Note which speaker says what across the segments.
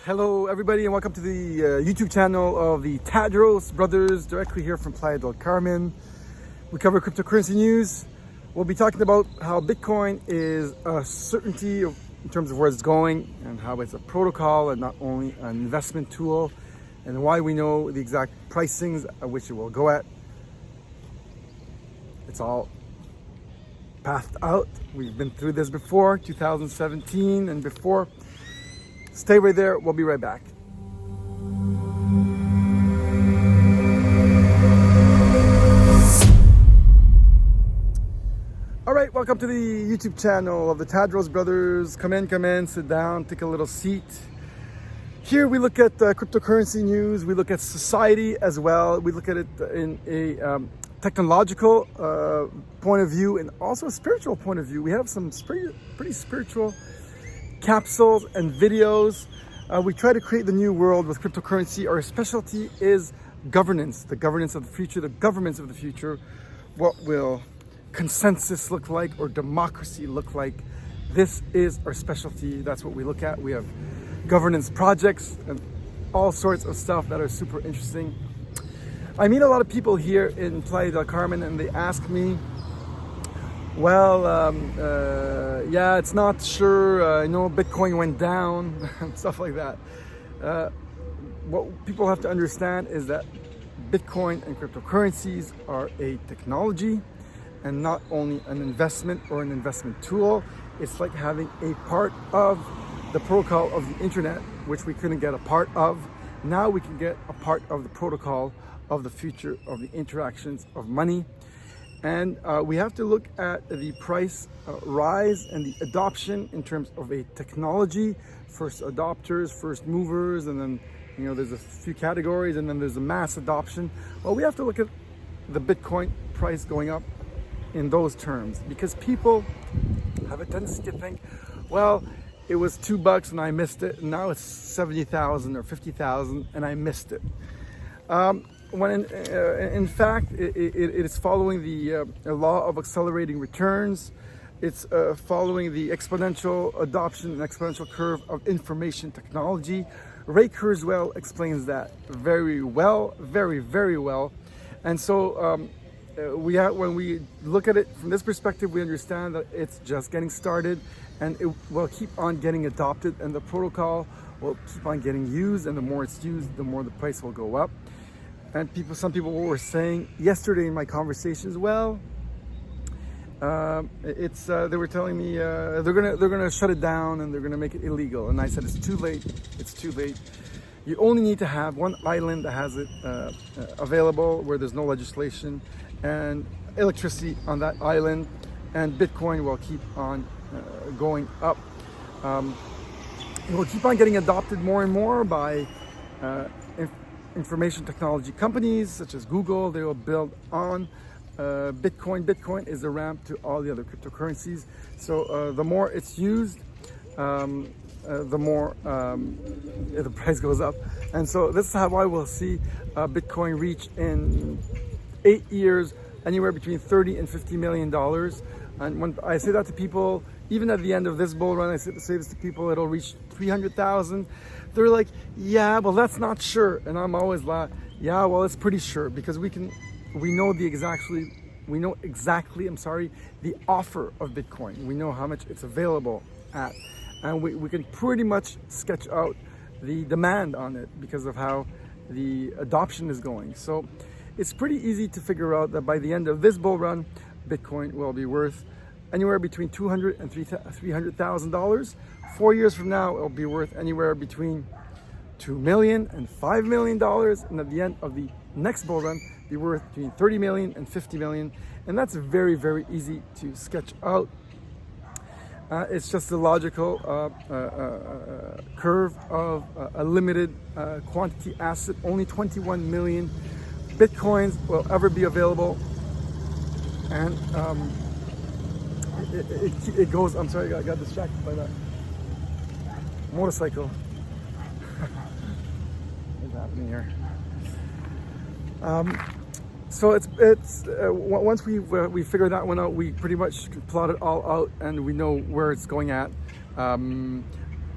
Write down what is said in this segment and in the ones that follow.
Speaker 1: Hello everybody and welcome to the YouTube channel of the Tadros brothers, directly here from Playa del Carmen. We cover cryptocurrency news. We'll be talking about how Bitcoin is a certainty in terms of where it's going and how it's a protocol and not only an investment tool, and why we know the exact pricings at which it will go at. It's all pathed out. We've been through this before, 2017 and before. Stay right there, we'll be right back. All right, welcome to the YouTube channel of the Tadros brothers. Come in, sit down, take a little seat. Here we look at cryptocurrency news, we look at society as well. We look at it in a technological point of view and also a spiritual point of view. We have some pretty spiritual capsules and videos. We try to create the new world with cryptocurrency. Our specialty is governance, the governance of the future, the governments of the future. What will consensus look like or democracy look like? This is our specialty. That's what we look at. We have governance projects and all sorts of stuff that are super interesting. I meet a lot of people here in Playa del Carmen and they ask me, well, yeah, it's not sure, I know Bitcoin went down and stuff like that. What people have to understand is that Bitcoin and cryptocurrencies are a technology and not only an investment or an investment tool. It's like having a part of the protocol of the internet, which we couldn't get a part of. Now we can get a part of the protocol of the future of the interactions of money. And we have to look at the price rise and the adoption in terms of a technology. First adopters, first movers, and then there's a few categories, and then there's a mass adoption. Well, we have to look at the Bitcoin price going up in those terms, because people have a tendency to think, well, it was $2 and I missed it, and now it's 70,000 or 50,000 and I missed it. When in fact it is following the law of accelerating returns. It's following the exponential adoption and exponential curve of information technology. Ray Kurzweil explains that very well, very well. And so when we look at it from this perspective, we understand that it's just getting started and it will keep on getting adopted, and the protocol will keep on getting used, and the more it's used, the more the price will go up. And some people were saying yesterday in my conversations, well, they were telling me they're gonna shut it down and they're gonna make it illegal. And I said, it's too late. It's too late. You only need to have one island that has it available, where there's no legislation, and electricity on that island, and Bitcoin will keep on going up. It will keep on getting adopted more and more by information technology companies such as Google. They will build on Bitcoin. Bitcoin is the ramp to all the other cryptocurrencies. So the more it's used, the more the price goes up. And so this is why we'll see Bitcoin reach in 8 years anywhere between $30 and $50 million. And when I say that to people, even at the end of this bull run, I say this to people, it'll reach 300,000. They're like, yeah, well, that's not sure. And I'm always like, yeah, well, it's pretty sure, because we know exactly, the offer of Bitcoin. We know how much it's available at, and we can pretty much sketch out the demand on it because of how the adoption is going. So it's pretty easy to figure out that by the end of this bull run, Bitcoin will be worth anywhere between $200,000 and $300,000. 4 years from now, it'll be worth anywhere between $2 million and $5 million. And at the end of the next bull run, be worth between $30 million and $50 million. And that's very, very easy to sketch out. It's just a logical curve of a limited quantity asset. Only 21 million Bitcoins will ever be available. And it goes, I'm sorry, I got distracted by that motorcycle. What's happening here? So it's once we figure that one out, we pretty much plot it all out and we know where it's going at.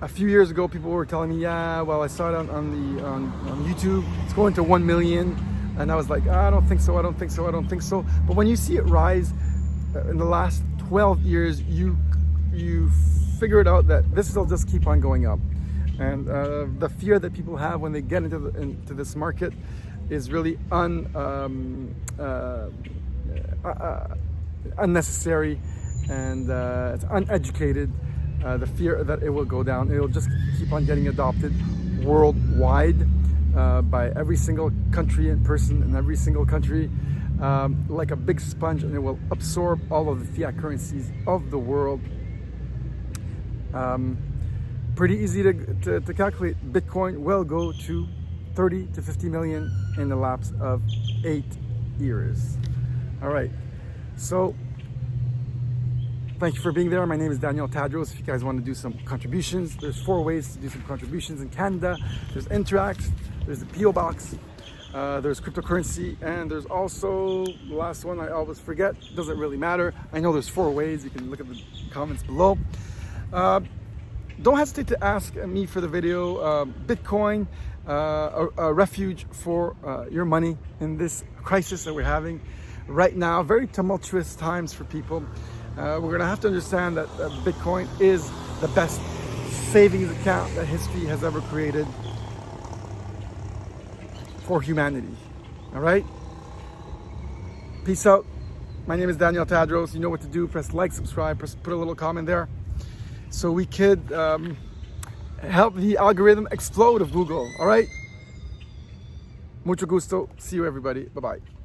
Speaker 1: A few years ago, people were telling me, yeah, well, I saw it on YouTube, it's going to 1 million. And I was like, I don't think so, I don't think so, I don't think so. But when you see it rise in the last 12 years, you figure it out that this will just keep on going up. And the fear that people have when they get into this market is really unnecessary, and it's uneducated. The fear that it will go down, it will just keep on getting adopted worldwide by every single country and person in every single country, like a big sponge, and it will absorb all of the fiat currencies of the world. Pretty easy to calculate. Bitcoin will go to 30 to 50 million in the lapse of 8 years. All right, so thank you for being there. My name is Daniel Tadros. If you guys want to do some contributions, there's 4 ways to do some contributions in Canada. There's Interact, there's the PO Box, there's cryptocurrency, and there's also the last one I always forget. Doesn't really matter. I know there's 4 ways. You can look at the comments below. Don't hesitate to ask me for the video. Bitcoin, a refuge for your money in this crisis that we're having right now. Very tumultuous times for people. We're going to have to understand that Bitcoin is the best savings account that history has ever created for humanity. All right? Peace out. My name is Daniel Tadros. You know what to do. Press like, subscribe, put a little comment there, so we could help the algorithm explode of Google. All right? Mucho gusto. See you, everybody. Bye-bye.